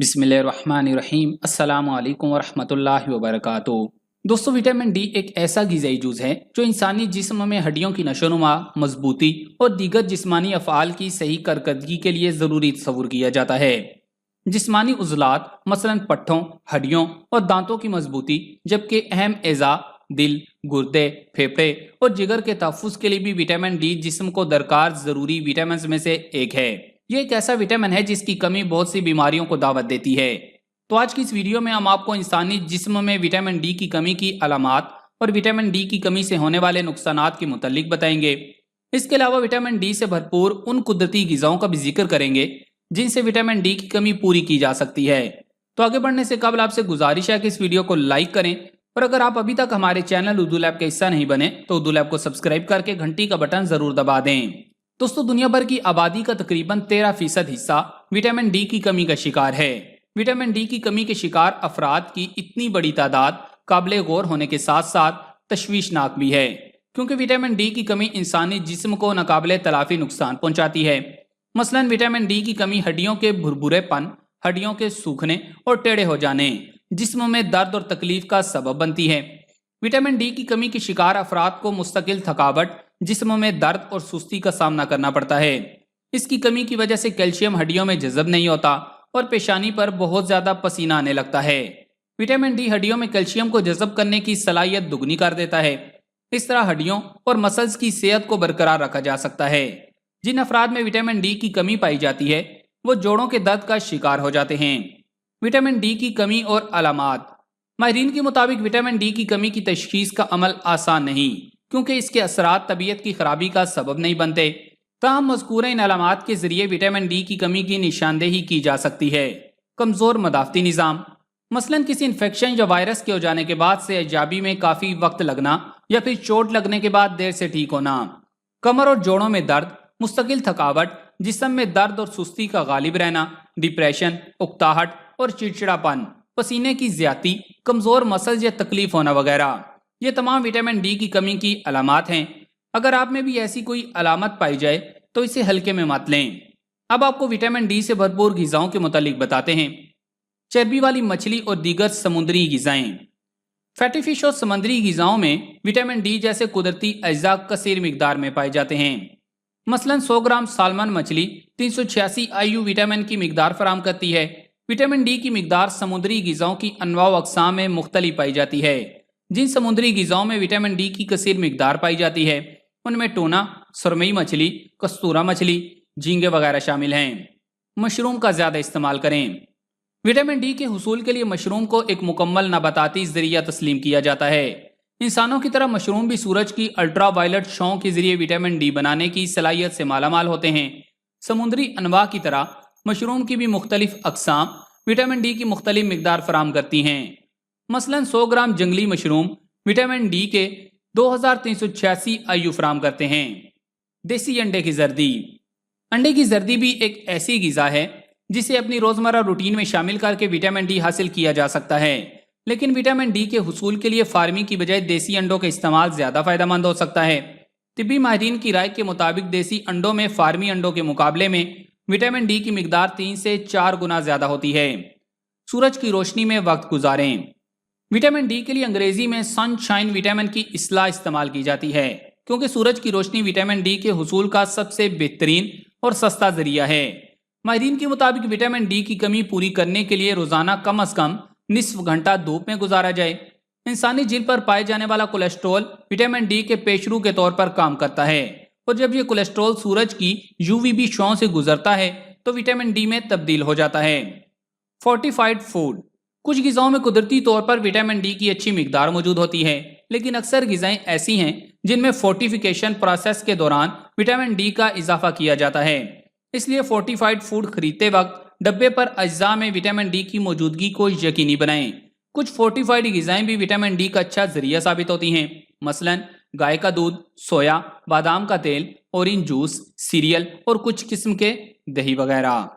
बिस्मिल्लाहिर्रहमानिर्रहीम। अस्सलाम वालेकुम वरहमतुल्लाहि वबरकातुहू। दोस्तों, विटामिन डी एक ऐसा ग़िज़ाई जुज़ है जो इंसानी जिस्म में हड्डियों की नशोनुमा, मजबूती और दीगर जिस्मानी अफ़आल की सही कारकर्दगी के लिए ज़रूरी तस्वुर किया जाता है। जिस्मानी उज़लात मसलन पट्ठों, हड्डियों और दांतों की मजबूती, जबकि अहम एज़ा दिल, गुर्दे, फेफड़े और जिगर के तहफ़्फ़ुज़ के लिए भी विटामिन डी जिस्म को दरकार ज़रूरी विटामिन में से एक है। ये एक ऐसा विटामिन है जिसकी कमी बहुत सी बीमारियों को दावत देती है। तो आज की इस वीडियो में हम आपको इंसानी जिस्म में विटामिन डी की कमी की अलामात और विटामिन डी की कमी से होने वाले नुकसानात के मुतालिक बताएंगे। इसके अलावा विटामिन डी से भरपूर उन कुदरती ग़िज़ाओं का भी जिक्र करेंगे जिनसे विटामिन डी की कमी पूरी की जा सकती है। तो आगे बढ़ने से कबल आपसे गुजारिश है कि इस वीडियो को लाइक करें और अगर आप अभी तक हमारे चैनल उर्दू लैब का हिस्सा नहीं बने तो उर्दू लैब को सब्सक्राइब करके घंटी का बटन जरूर दबा दें। दोस्तों, दुनिया भर की आबादी का तकरीबन 13% हिस्सा विटामिन डी की कमी का शिकार है। विटामिन डी की कमी के शिकार अफराद की इतनी बड़ी तादाद काबिल गौर होने के साथ साथ तशवीशनाक भी है, क्योंकि विटामिन डी की कमी इंसानी जिस्म को नाकाबिले तलाफी नुकसान पहुंचाती है। मसलन विटामिन डी की कमी हड्डियों के भुरभुरेपन, हड्डियों के सूखने और टेढ़े हो जाने, जिस्म में दर्द और तकलीफ का सबब बनती है। विटामिन डी की कमी के शिकार अफराद को मुस्तकिल थकावट, जिस्म में दर्द और सुस्ती का सामना करना पड़ता है। इसकी कमी की वजह से कैल्शियम हड्डियों में जज़ब नहीं होता और पेशानी पर बहुत ज्यादा पसीना आने लगता है। विटामिन डी हड्डियों में कैल्शियम को जज़ब करने की सलाहियत दुगनी कर देता है। इस तरह हड्डियों और मसल्स की सेहत को बरकरार रखा जा सकता है। जिन अफराद में विटामिन डी की कमी पाई जाती है वो जोड़ों के दर्द का शिकार हो जाते हैं। विटामिन डी की कमी और अलामात। माहिरीन के मुताबिक विटामिन डी की कमी की तशखीस का अमल आसान नहीं, क्योंकि इसके असरात तबीयत की खराबी का सबब नहीं बनते। ताहम मज़कूर इन अलामात के जरिए विटामिन डी की कमी की निशानदेही की जा सकती है। कमज़ोर मदाफ़ती निज़ाम, मसलन किसी इन्फेक्शन या वायरस के हो जाने के बाद से एजाबी में काफ़ी वक्त लगना या फिर चोट लगने के बाद देर से ठीक होना। कमर और जोड़ों में दर्द, मुस्तकिल थकावट, जिस्म में दर्द और सुस्ती का गालिब रहना, डिप्रेशन, उकताहट और चिड़चिड़ापन, पसीने की ज्यादती, कमज़ोर मसल्स या तकलीफ होना वगैरह, ये तमाम विटामिन डी की कमी की अलामात हैं। अगर आप में भी ऐसी कोई अलामत पाई जाए तो इसे हल्के में मत लें। अब आपको विटामिन डी से भरपूर ग़िज़ाओं के मुतालिक बताते हैं। चर्बी वाली मछली और दीगर समुद्री ग़िज़ाएं। फैटी फिश और समुद्री ग़िज़ाओं में विटामिन डी जैसे कुदरती अज्जा कसीर मिकदार में पाए जाते हैं। मसलन 100 ग्राम सालमन मछली 386 IU विटामिन की मिकदार फराम करती है। विटामिन डी की मिकदार समुद्री ग़िज़ाओं की अनवा व अक़साम में मुख्तलिफ पाई जाती है। जिन समुद्री ग़िज़ाओं में विटामिन डी की कसीर मिकदार पाई जाती है उनमें टूना, सुरमई मछली, कस्तूरा मछली, झींगे वगैरह शामिल हैं। मशरूम का ज़्यादा इस्तेमाल करें। विटामिन डी के हुसूल के लिए मशरूम को एक मुकम्मल नबाताती ज़रिया तस्लीम किया जाता है। इंसानों की तरह मशरूम भी सूरज की अल्ट्रा वायलेट शॉ के जरिए विटामिन डी बनाने की सलाहियत से मालामाल होते हैं। समुद्री अनवा की तरह मशरूम की भी मुख्तलिफ अक़साम विटामिन डी की मुख्तलिफ मिकदार फराम करती हैं। मसलन 100 ग्राम जंगली मशरूम विटामिन डी के 2386 IU फराम करते हैं। देसी अंडे की जर्दी। अंडे की जर्दी भी एक ऐसी ग़िज़ा है जिसे अपनी रोज़मर्रा रूटीन में शामिल करके विटामिन डी हासिल किया जा सकता है, लेकिन विटामिन डी के हुसूल के लिए फार्मी की बजाय देसी अंडों का इस्तेमाल ज़्यादा फ़ायदेमंद हो सकता है। तिब्बी माहिरीन की राय के मुताबिक देसी अंडों में फार्मी अंडों के मुकाबले में विटामिन डी की मिकदार 3 से 4 गुना ज़्यादा होती है। सूरज की रोशनी में वक्त गुजारें। विटामिन डी के लिए अंग्रेजी में सनशाइन विटामिन की इस्लाह इस्तेमाल की जाती है, क्योंकि सूरज की रोशनी विटामिन डी के हुसूल का सबसे बेहतरीन और सस्ता जरिया है। माहिरीन के मुताबिक विटामिन डी की कमी पूरी करने के लिए रोजाना कम अज कम निस्फ घंटा धूप में गुजारा जाए। इंसानी जिल्द पर पाए जाने वाला कोलेस्ट्रॉल विटामिन डी के पेशरू के तौर पर काम करता है, और जब ये कोलेस्ट्रॉल सूरज की UVB शॉ से गुजरता है तो विटामिन डी में तब्दील हो जाता है। Fortified food. कुछ ग़िज़ाओं में कुदरती तौर पर विटामिन डी की अच्छी मिकदार मौजूद होती है, लेकिन अक्सर ग़िज़ाएं ऐसी हैं जिनमें फोर्टिफिकेशन प्रोसेस के दौरान विटामिन डी का इजाफा किया जाता है। इसलिए फोर्टिफाइड फूड खरीदते वक्त डब्बे पर अज्जा में विटामिन डी की मौजूदगी को यकीनी बनाएं। कुछ फोर्टिफाइड ग़िज़ाएं भी विटामिन डी का अच्छा जरिया साबित होती हैं, मसलन गाय का दूध, सोया, बादाम का तेल, ऑरेंज जूस, सीरियल और कुछ किस्म के दही वगैरह।